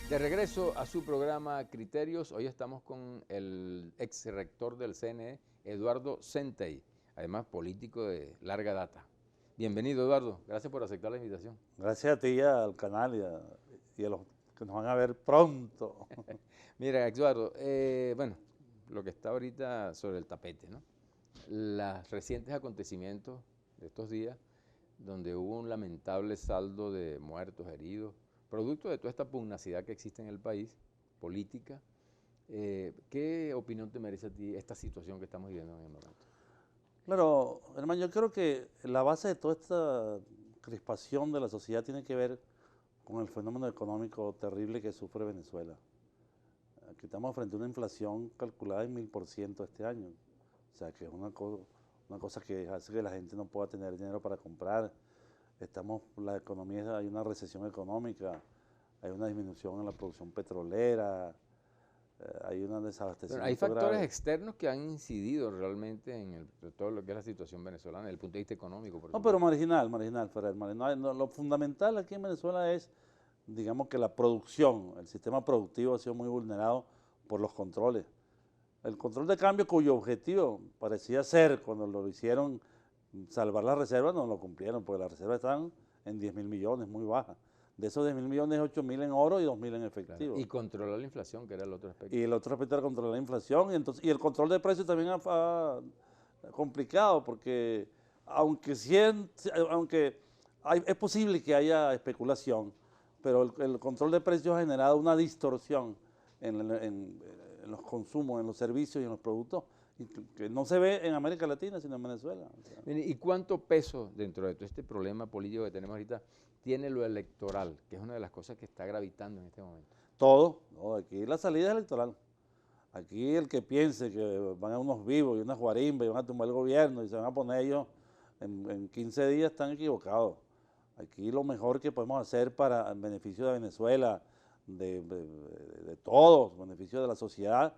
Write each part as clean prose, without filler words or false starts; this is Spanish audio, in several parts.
De regreso a su programa Criterios, hoy estamos con el ex rector del CNE, Eduardo Centey, además político de larga data. Bienvenido, Eduardo, gracias por aceptar la invitación. Gracias a ti y al canal y a los que nos van a ver pronto. Mira, Eduardo, bueno, lo que está ahorita sobre el tapete, ¿no? Los recientes acontecimientos de estos días, donde hubo un lamentable saldo de muertos, heridos, producto de toda esta pugnacidad que existe en el país, política. ¿Qué opinión te merece a ti esta situación que estamos viviendo en el momento? Claro, hermano, yo creo que la base de toda esta crispación de la sociedad tiene que ver con el fenómeno económico terrible que sufre Venezuela. Aquí estamos frente a una inflación calculada en 1000% este año. O sea, que es una cosa que hace que la gente no pueda tener dinero para comprar. La economía, hay una recesión económica, hay una disminución en la producción petrolera, hay un Bueno, hay desabastecimiento factores grave. externos que han incidido realmente en todo lo que es la situación venezolana, desde el punto de vista económico, por No, pero supuesto. marginal, Ferrer, marginal. No, lo fundamental aquí en Venezuela es, digamos que la producción, el sistema productivo ha sido muy vulnerado por los controles. El control de cambio cuyo objetivo parecía ser, cuando lo hicieron, salvar las reservas, no lo cumplieron, porque las reservas están en 10.000 millones, muy bajas. De esos 10.000 millones, 8.000 en oro y 2.000 en Claro. efectivo. Y controlar la inflación, que era el otro aspecto. Y el otro aspecto era controlar la inflación y el control de precios también ha complicado porque aunque es posible que haya especulación, pero el control de precios ha generado una distorsión en los consumos, en los servicios y en los productos que no se ve en América Latina, sino en Venezuela. O sea, Mire, ¿y cuánto peso dentro de todo este problema político que tenemos ahorita tiene lo electoral, que es una de las cosas que está gravitando en este momento? todo, aquí la salida es electoral. Aquí el que piense que van a unos vivos y unas guarimbas y van a tumbar el gobierno y se van a poner ellos en 15 días están equivocados. Aquí lo mejor que podemos hacer para el beneficio de Venezuela, de todos, beneficio de la sociedad,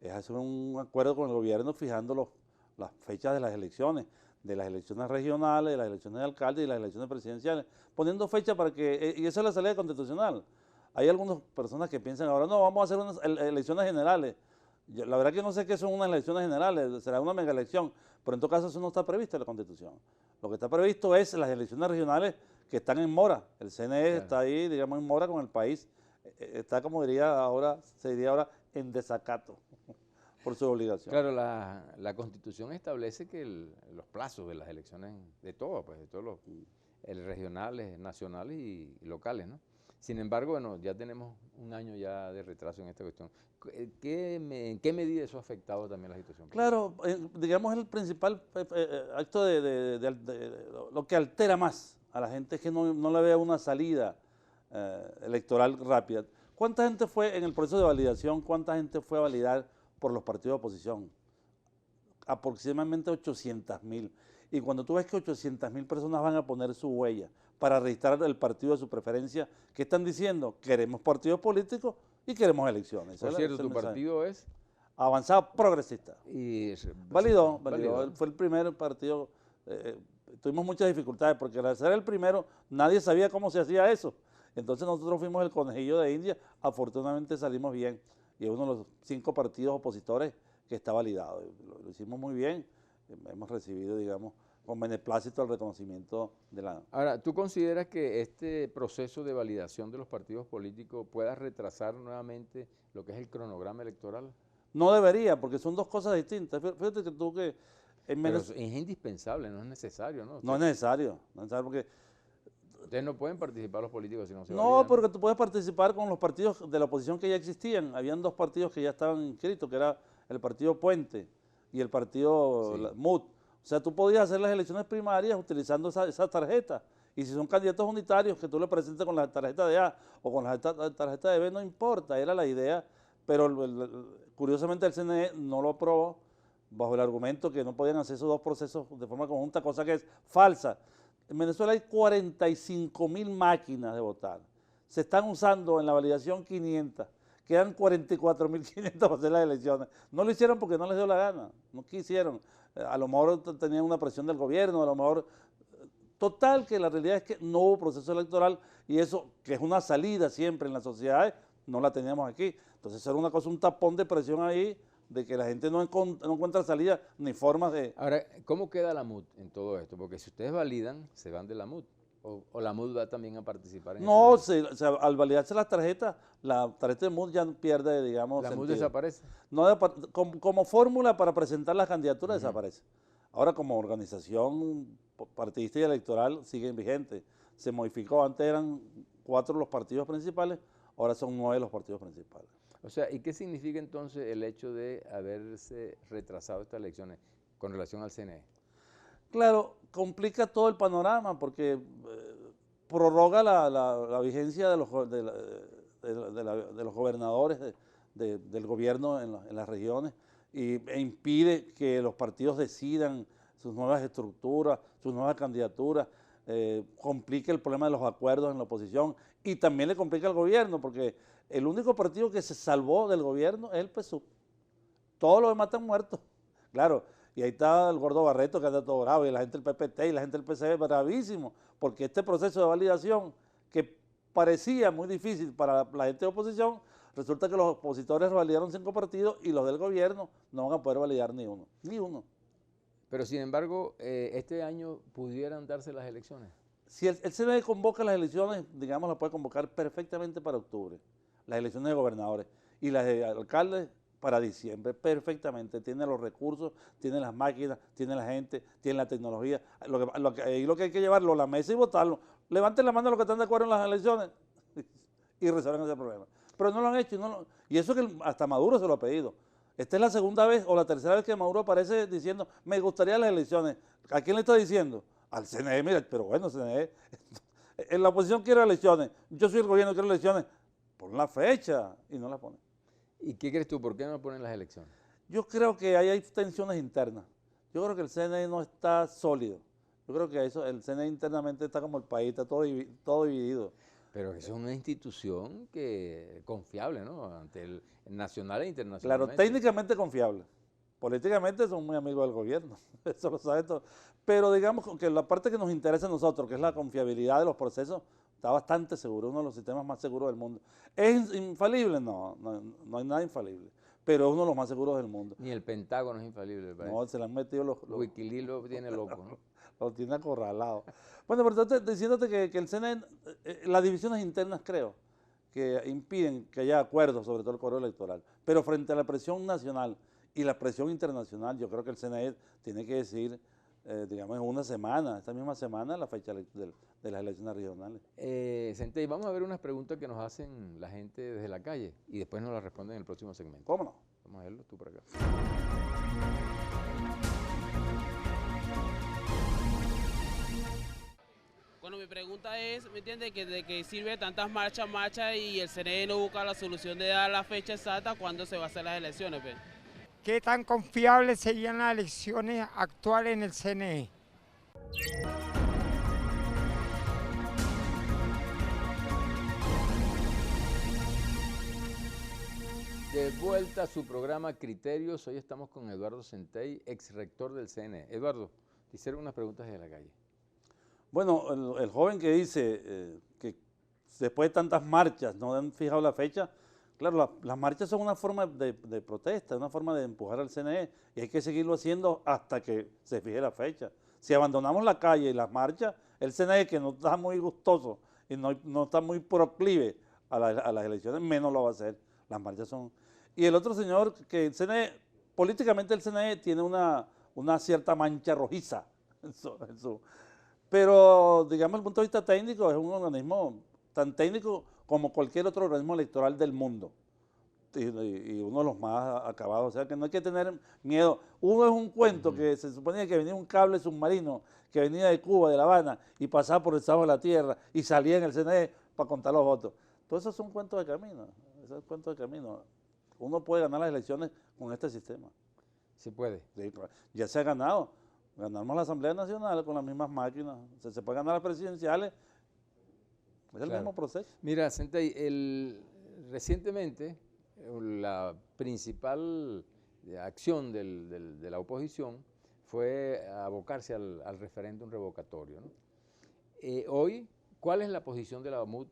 es hacer un acuerdo con el gobierno fijando las fechas de las elecciones regionales, de las elecciones de alcalde y de las elecciones presidenciales, poniendo fecha para que, y esa es la salida constitucional. Hay algunas personas que piensan ahora, no, vamos a hacer unas elecciones generales. La verdad que no sé qué son unas elecciones generales, será una mega elección, pero en todo caso eso no está previsto en la Constitución. Lo que está previsto es las elecciones regionales que están en mora. El CNE Claro. está ahí, digamos, en mora con el país. Está, como se diría ahora, en desacato por su obligación. Claro, la Constitución establece que los plazos de las elecciones, de todo, pues, de todos los regionales, nacionales y locales, ¿no? Sin embargo, bueno, ya tenemos un año ya de retraso en esta cuestión. ¿En qué medida eso ha afectado también la situación política? Claro, digamos el principal acto lo que altera más a la gente es que no le vea una salida electoral rápida. ¿Cuánta gente fue en el proceso de validación? ¿Cuánta gente fue a validar por los partidos de oposición? Aproximadamente 800.000. Y cuando tú ves que 800.000 personas van a poner su huella para registrar el partido de su preferencia, ¿qué están diciendo? Queremos partidos políticos y queremos elecciones. Por Ese cierto, es el tu mensaje. partido es Avanzado progresista. y Validó, fue el primer partido. Tuvimos muchas dificultades porque al ser el primero nadie sabía cómo se hacía eso. Entonces nosotros fuimos el conejillo de India, afortunadamente salimos bien y es uno de los 5 partidos opositores que está validado. Lo hicimos muy bien, hemos recibido, digamos, con beneplácito el reconocimiento de la... Ahora, ¿tú consideras que este proceso de validación de los partidos políticos pueda retrasar nuevamente lo que es el cronograma electoral? No debería, porque son dos cosas distintas. Fíjate que tú que en Pero es Venezuela indispensable, no es necesario, ¿no? no es necesario, porque Ustedes no pueden participar los políticos si no se no, validan, ¿no? porque tú puedes participar con los partidos de la oposición que ya existían. Habían 2 partidos que ya estaban inscritos, que era el partido Puente y el partido Sí. MUD. O sea, tú podías hacer las elecciones primarias utilizando esa tarjeta. Y si son candidatos unitarios que tú le presentes con la tarjeta de A o con la tarjeta de B, no importa, era la idea. Pero curiosamente el CNE no lo aprobó bajo el argumento que no podían hacer esos 2 procesos de forma conjunta, cosa que es falsa. En Venezuela hay 45.000 máquinas de votar. Se están usando en la validación 500. Quedan 44.500 para hacer las elecciones. No lo hicieron porque no les dio la gana. No quisieron. A lo mejor tenían una presión del gobierno, a lo mejor... Total, que la realidad es que no hubo proceso electoral y eso, que es una salida siempre en las sociedades, no la teníamos aquí. Entonces era una cosa, un tapón de presión ahí, de que la gente no encuentra salida ni formas de... Ahora, ¿cómo queda la MUD en todo esto? Porque si ustedes validan, se van de la MUD. O la MUD va también a participar en ese No, proceso. o sea, al validarse las tarjetas, la tarjeta de MUD ya pierde, digamos, La MUD sentido. desaparece. No, como fórmula para presentar las candidaturas desaparece. Ahora como organización partidista y electoral siguen vigentes. Se modificó, antes eran 4 los partidos principales, ahora son 9 los partidos principales. O sea, ¿y qué significa entonces el hecho de haberse retrasado estas elecciones con relación al CNE? Claro, complica todo el panorama porque prorroga la vigencia de los gobernadores del gobierno en las regiones e impide que los partidos decidan sus nuevas estructuras, sus nuevas candidaturas, complica el problema de los acuerdos en la oposición y también le complica al gobierno porque el único partido que se salvó del gobierno es el PSUV. Todos los demás están muertos. Claro, y ahí está el gordo Barreto que anda todo bravo, y la gente del PPT y la gente del PCB bravísimo, porque este proceso de validación que parecía muy difícil para la gente de oposición, resulta que los opositores validaron 5 partidos y los del gobierno no van a poder validar ni uno, ni uno. Pero sin embargo, este año pudieran darse las elecciones. Si el CNE convoca las elecciones, digamos, las puede convocar perfectamente para octubre, las elecciones de gobernadores, y las de alcaldes para diciembre, perfectamente. Tiene los recursos, tiene las máquinas, tiene la gente, tiene la tecnología. Lo que hay que llevarlo a la mesa y votarlo. Levanten la mano los que están de acuerdo en las elecciones y resuelven ese problema. Pero no lo han hecho. Y eso que hasta Maduro se lo ha pedido. Esta es la segunda vez o la tercera vez que Maduro aparece diciendo, me gustaría las elecciones. ¿A quién le está diciendo? Al CNE, mira, pero bueno, CNE, en la oposición quiere elecciones, yo soy el gobierno, quiero elecciones, pon la fecha y no la pone. ¿Y qué crees tú? ¿Por qué no ponen las elecciones? Yo creo que ahí hay tensiones internas, yo creo que el CNE no está sólido, yo creo que el CNE internamente está como el país, está todo dividido. Pero eso es una institución que confiable, ¿no? Ante el nacional e Claro, internacionalmente. técnicamente confiable. Políticamente son muy amigos del gobierno, eso lo sabe todo. Pero digamos que la parte que nos interesa a nosotros, que es la confiabilidad de los procesos, está bastante seguro, uno de los sistemas más seguros del mundo. ¿Es infalible? No, no hay nada infalible, pero es uno de los más seguros del mundo. Ni el Pentágono es infalible, parece. No, se le han metido los Wikileaks lo tiene loco, ¿no? lo tiene acorralado. Bueno, pero entonces, diciéndote que el CNE, las divisiones internas creo que impiden que haya acuerdos sobre todo el código electoral, pero frente a la presión nacional y la presión internacional, yo creo que el CNE tiene que decir, digamos, en una semana, esta misma semana, la fecha de las elecciones regionales. Centey, vamos a ver unas preguntas que nos hacen la gente desde la calle y después nos las responden en el próximo segmento. ¿Cómo no? Vamos a verlo tú por acá. Bueno, mi pregunta es, ¿me entiende? ¿De qué sirve tantas marchas y el CNE no busca la solución de dar la fecha exacta cuándo se va a hacer las elecciones? Pues? ¿Qué tan confiables serían las elecciones actuales en el CNE? De vuelta a su programa Criterios, hoy estamos con Eduardo Centey, ex rector del CNE. Eduardo, te hicieron unas preguntas desde la calle. Bueno, el joven que dice que después de tantas marchas no han fijado la fecha, claro, las marchas son una forma de protesta, una forma de empujar al CNE y hay que seguirlo haciendo hasta que se fije la fecha. Si abandonamos la calle y las marchas, el CNE, que no está muy gustoso y no está muy proclive a las elecciones, menos lo va a hacer. Las marchas son... Y el otro señor, que el CNE, políticamente el CNE tiene una cierta mancha rojiza en su pero, digamos, desde el punto de vista técnico, es un organismo tan técnico como cualquier otro organismo electoral del mundo. Y uno de los más acabados. O sea, que no hay que tener miedo. Uno es un cuento que se suponía que venía un cable submarino que venía de Cuba, de La Habana, y pasaba por el estado de la tierra y salía en el CNE para contar los votos. Todo eso es un cuento de camino. Eso es un cuento de camino. Uno puede ganar las elecciones con este sistema. ¿Se puede? Sí, claro. Ya se ha ganado. Ganamos la Asamblea Nacional con las mismas máquinas. Se puede ganar las presidenciales. Es el mismo proceso. Mira, Centey, recientemente la principal acción de la oposición fue abocarse al referéndum revocatorio, ¿no? Hoy, ¿cuál es la posición de la MUD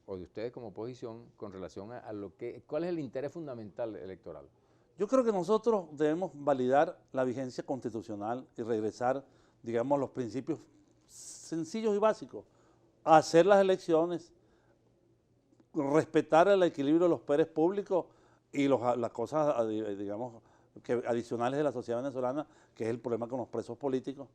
o de ustedes como oposición con relación a lo que, cuál es el interés fundamental electoral? Yo creo que nosotros debemos validar la vigencia constitucional y regresar, digamos, los principios sencillos y básicos, a hacer las elecciones, respetar el equilibrio de los poderes públicos y las cosas, digamos, adicionales de la sociedad venezolana, que es el problema con los presos políticos.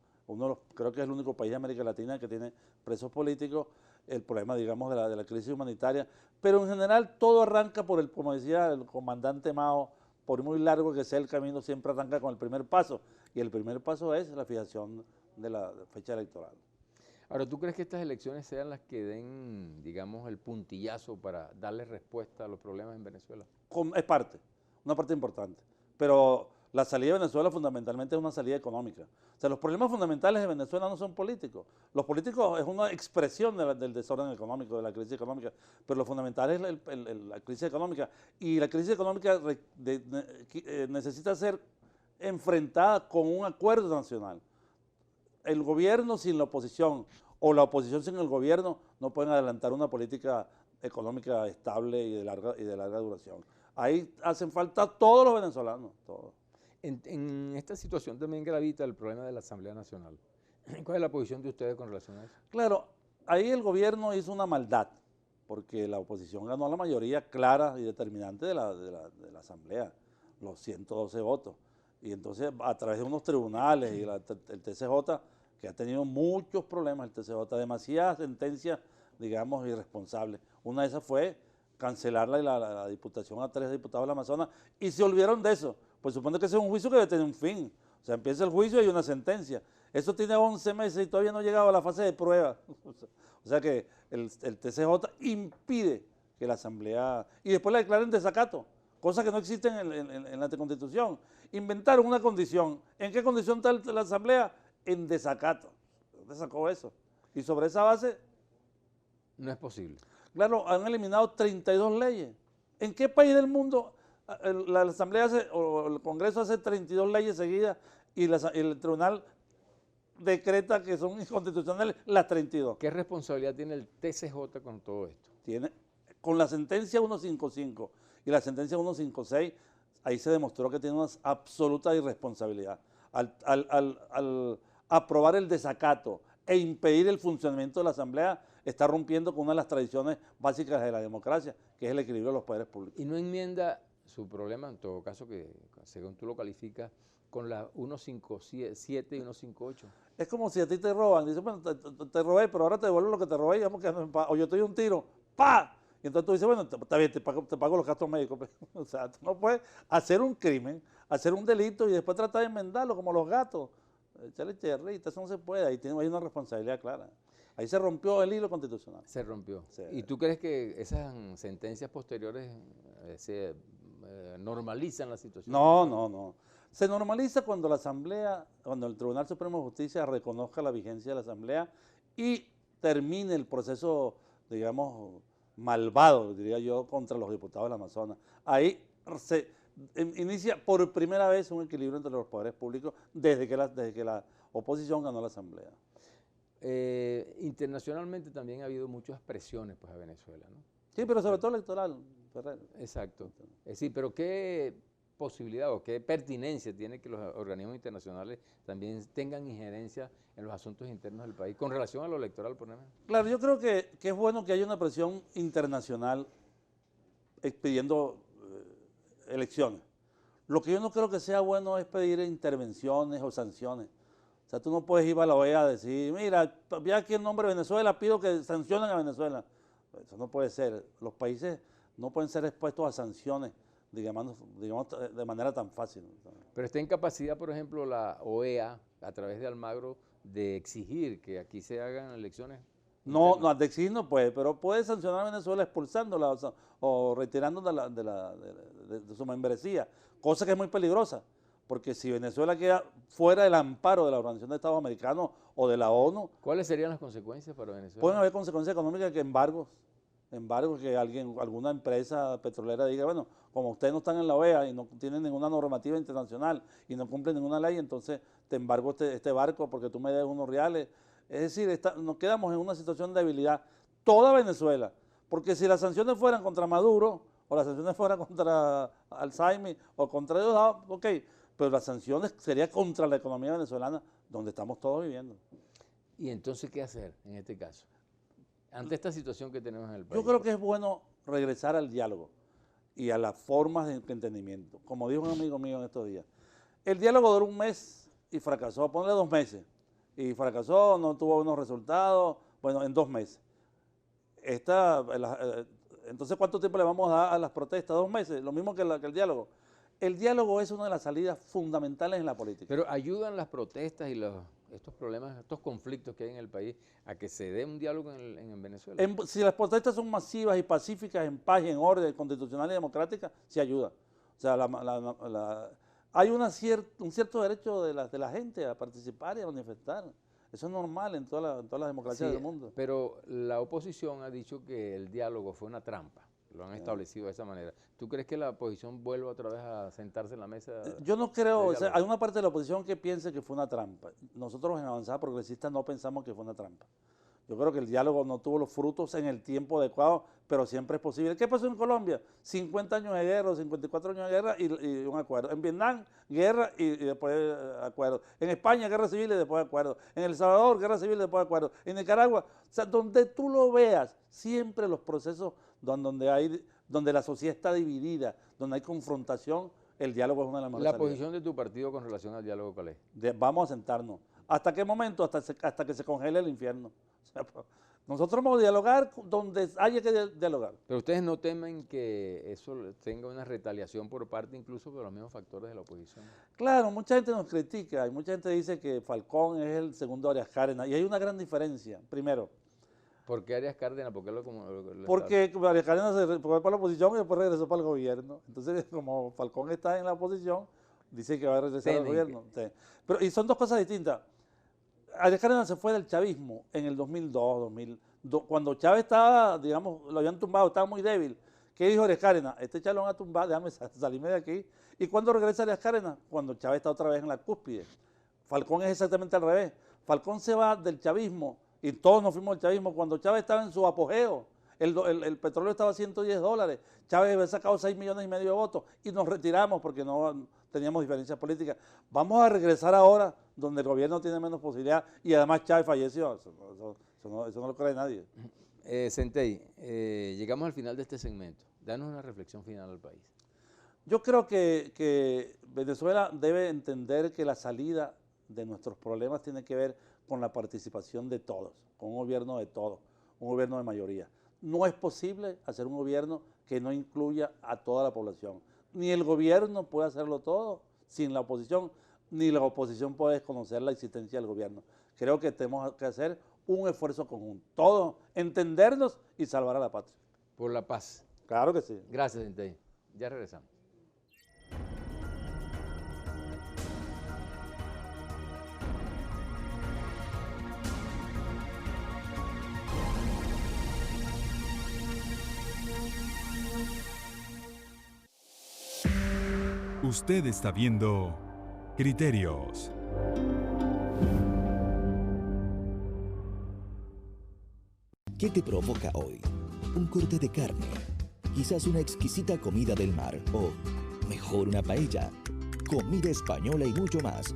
Creo que es el único país de América Latina que tiene presos políticos, el problema, digamos, de la crisis humanitaria, pero en general todo arranca por como decía el comandante Mao, por muy largo que sea el camino, siempre arranca con el primer paso, y el primer paso es la fijación de la fecha electoral. Ahora, ¿tú crees que estas elecciones sean las que den, digamos, el puntillazo para darle respuesta a los problemas en Venezuela? Es una parte importante, pero la salida de Venezuela fundamentalmente es una salida económica. O sea, los problemas fundamentales de Venezuela no son políticos. Los políticos es una expresión del desorden económico, de la crisis económica, pero lo fundamental es la crisis económica. Y la crisis económica necesita ser enfrentada con un acuerdo nacional. El gobierno sin la oposición o la oposición sin el gobierno no pueden adelantar una política económica estable y de larga duración. Ahí hacen falta todos los venezolanos, todos. En esta situación también gravita el problema de la Asamblea Nacional. ¿Cuál es la posición de ustedes con relación a eso? Claro, ahí el gobierno hizo una maldad, porque la oposición ganó la mayoría clara y determinante de la Asamblea, los 112 votos. Y entonces, a través de unos tribunales y el TCJ, que ha tenido muchos problemas, el TCJ, demasiadas sentencias, digamos, irresponsables. Una de esas fue cancelar la diputación a 3 diputados del Amazonas, y se olvidaron de eso. Pues supone que ese es un juicio que debe tener un fin. O sea, empieza el juicio y hay una sentencia. Eso tiene 11 meses y todavía no ha llegado a la fase de prueba. O sea que el TCJ impide que la Asamblea... Y después la declaren desacato, cosas que no existen en la Constitución. Inventaron una condición. ¿En qué condición está la Asamblea? En desacato. ¿Dónde sacó eso? Y sobre esa base... No es posible. Claro, han eliminado 32 leyes. ¿En qué país del mundo la Asamblea o el Congreso hace 32 leyes seguidas y el Tribunal decreta que son inconstitucionales las 32? ¿Qué responsabilidad tiene el TCJ con todo esto? Con la sentencia 155 y la sentencia 156, ahí se demostró que tiene una absoluta irresponsabilidad. Al aprobar el desacato e impedir el funcionamiento de la Asamblea, está rompiendo con una de las tradiciones básicas de la democracia, que es el equilibrio de los poderes públicos. Y no enmienda su problema, en todo caso, que según tú lo calificas, con la 157 y 158. Es como si a ti te roban, dices, bueno, te robé, pero ahora te devuelvo lo que te robé y vamos quedando en paz. O yo te doy un tiro, ¡pa! Y entonces tú dices, bueno, está bien, te pago los gastos médicos. O sea, tú no puedes hacer un crimen, hacer un delito y después tratar de enmendarlo como los gatos. Echarle cherrita, eso no se puede, ahí hay una responsabilidad clara. Ahí se rompió el hilo constitucional. Se rompió. Sí. ¿Y tú crees que esas sentencias posteriores se normalizan la situación? No. Se normaliza cuando la Asamblea, cuando el Tribunal Supremo de Justicia reconozca la vigencia de la Asamblea y termine el proceso, digamos, malvado, diría yo, contra los diputados del Amazonas. Ahí se inicia por primera vez un equilibrio entre los poderes públicos desde que la oposición ganó la Asamblea. Internacionalmente también ha habido muchas presiones pues, a Venezuela, ¿no? Sí, pero sobre todo electoral, Ferrer. Exacto. Sí, pero ¿qué posibilidad o qué pertinencia tiene que los organismos internacionales también tengan injerencia en los asuntos internos del país con relación a lo electoral, por ejemplo? Claro, yo creo que es bueno que haya una presión internacional pidiendo elecciones. Lo que yo no creo que sea bueno es pedir intervenciones o sanciones. O sea, tú no puedes ir a la OEA a decir, mira, ya aquí en nombre de Venezuela pido que sancionen a Venezuela. Eso no puede ser. Los países no pueden ser expuestos a sanciones, digamos de manera tan fácil. Pero está en capacidad, por ejemplo, la OEA, a través de Almagro, de exigir que aquí se hagan elecciones. No, de exigir no puede, pero puede sancionar a Venezuela expulsándola o retirándola de su membresía, cosa que es muy peligrosa. Porque si Venezuela queda fuera del amparo de la Organización de Estados Americanos o de la ONU... ¿Cuáles serían las consecuencias para Venezuela? Pueden haber consecuencias económicas que embargos, que alguna empresa petrolera diga, bueno, como ustedes no están en la OEA y no tienen ninguna normativa internacional y no cumplen ninguna ley, entonces te embargo este barco porque tú me debes unos reales. Es decir, nos quedamos en una situación de debilidad. Toda Venezuela, Porque si las sanciones fueran contra Maduro, o las sanciones fueran contra Alzheimer, o contra Diosdado, ok, pero las sanciones serían contra la economía venezolana, donde estamos todos viviendo. ¿Y entonces qué hacer en este caso? Ante esta situación que tenemos en el país. Yo creo que es bueno regresar al diálogo y a las formas de entendimiento. Como dijo un amigo mío en estos días, el diálogo duró un mes y fracasó, ponle 2 meses, y fracasó, no tuvo buenos resultados, bueno, en 2 meses. Entonces, ¿cuánto tiempo le vamos a dar a las protestas? 2 meses, lo mismo que el diálogo. El diálogo es una de las salidas fundamentales en la política. Pero ayudan las protestas y estos problemas, estos conflictos que hay en el país a que se dé un diálogo en Venezuela. Si las protestas son masivas y pacíficas, en paz y en orden constitucional y democrática, sí ayuda. O sea, hay un cierto derecho de la gente a participar y a manifestar. Eso es normal en todas las democracias del mundo. Pero la oposición ha dicho que el diálogo fue una trampa. Lo han establecido de esa manera. ¿Tú crees que la oposición vuelva otra vez a sentarse en la mesa? Yo no creo, o sea, hay una parte de la oposición que piense que fue una trampa. Nosotros en Avanzada Progresista no pensamos que fue una trampa. Yo creo que el diálogo no tuvo los frutos en el tiempo adecuado, pero siempre es posible. ¿Qué pasó en Colombia? 50 años de guerra, 54 años de guerra y un acuerdo. En Vietnam, guerra y después acuerdo. En España, guerra civil y después acuerdo. En El Salvador, guerra civil y después acuerdo. En Nicaragua, o sea, donde tú lo veas, siempre los procesos donde la sociedad está dividida, donde hay confrontación, el diálogo es una de las mejores ¿La posición de tu partido con relación al diálogo cuál es? Vamos a sentarnos. ¿Hasta qué momento? Hasta que se congele el infierno. O sea, nosotros vamos a dialogar donde haya que dialogar. Pero ustedes no temen que eso tenga una retaliación por parte incluso de los mismos factores de la oposición. Claro, mucha gente nos critica y mucha gente dice que Falcón es el segundo Arias Cárdenas y hay una gran diferencia. Primero, ¿por qué Arias Cárdenas? Porque Arias Cárdenas se fue para la oposición y después regresó para el gobierno. Entonces, como Falcón está en la oposición, dice que va a regresar al gobierno. Sí. Y son dos cosas distintas. Arias Cárdenas se fue del chavismo en el 2002, cuando Chávez estaba, digamos, lo habían tumbado, estaba muy débil. ¿Qué dijo Arias Cárdenas? Este Chávez lo van a tumbar, déjame salirme de aquí. ¿Y cuándo regresa Arias Cárdenas? Cuando Chávez está otra vez en la cúspide. Falcón es exactamente al revés. Falcón se va del chavismo y todos nos fuimos del chavismo cuando Chávez estaba en su apogeo. El petróleo estaba a $110. Chávez había sacado 6,5 millones de votos y nos retiramos porque no teníamos diferencias políticas. Vamos a regresar ahora donde el gobierno tiene menos posibilidad y además Chávez falleció. Eso no lo cree nadie. Centey, llegamos al final de este segmento. Danos una reflexión final al país. Yo creo que Venezuela debe entender que la salida de nuestros problemas tiene que ver con la participación de todos, con un gobierno de todos, un gobierno de mayoría. No es posible hacer un gobierno que no incluya a toda la población. Ni el gobierno puede hacerlo todo sin la oposición, ni la oposición puede desconocer la existencia del gobierno. Creo que tenemos que hacer un esfuerzo conjunto, todos entendernos y salvar a la patria. Por la paz. Claro que sí. Gracias, Centey. Ya regresamos. Usted está viendo Criterios. ¿Qué te provoca hoy? Un corte de carne, quizás una exquisita comida del mar o, mejor, una paella, comida española y mucho más.